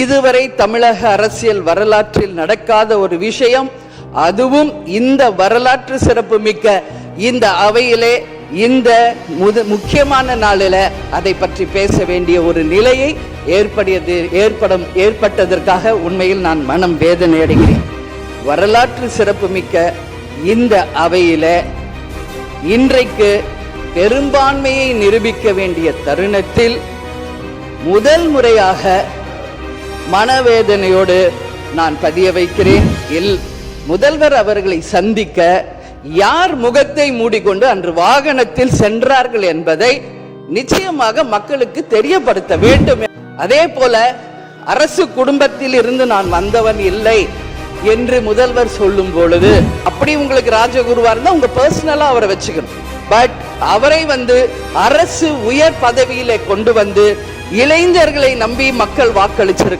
இதுவரை தமிழக அரசியல் வரலாற்றில் நடக்காத ஒரு விஷயம். அதுவும் இந்த வரலாற்று சிறப்பு மிக்க இந்த அவையிலே இந்த முக்கியமான நாளில் அதை பற்றி பேச வேண்டிய ஒரு நிலையை ஏற்பட்டதற்காக உண்மையில் நான் மனம் வேதனை அடைகிறேன். வரலாற்று சிறப்பு மிக்க இந்த அவையில இன்றைக்கு பெரும்பான்மையை நிரூபிக்க வேண்டிய தருணத்தில் முதல் முறையாக மனவேதனையோடு நான் பதிய வைக்கிறேன். முதல்வர் அவர்களை சந்திக்க யார் முகத்தை மூடிக்கொண்டு அன்று வாகனத்தில் சென்றார்கள் என்பதை நிச்சயமாக மக்களுக்கு தெரியப்படுத்த வேண்டும். அதே போல அரசு குடும்பத்தில் இருந்து நான் வந்தவன் இல்லை என்று முதல்வர் சொல்லும் பொழுது, அப்படி உங்களுக்கு ராஜகுருவா இருந்தா உங்க பர்சனலா அவரை வச்சுக்கணும். பட் அவரை அரசு உயர் பதவியில கொண்டு வந்து இளைஞர்களை நம்பி மக்கள் வாக்களிச்சிருக்க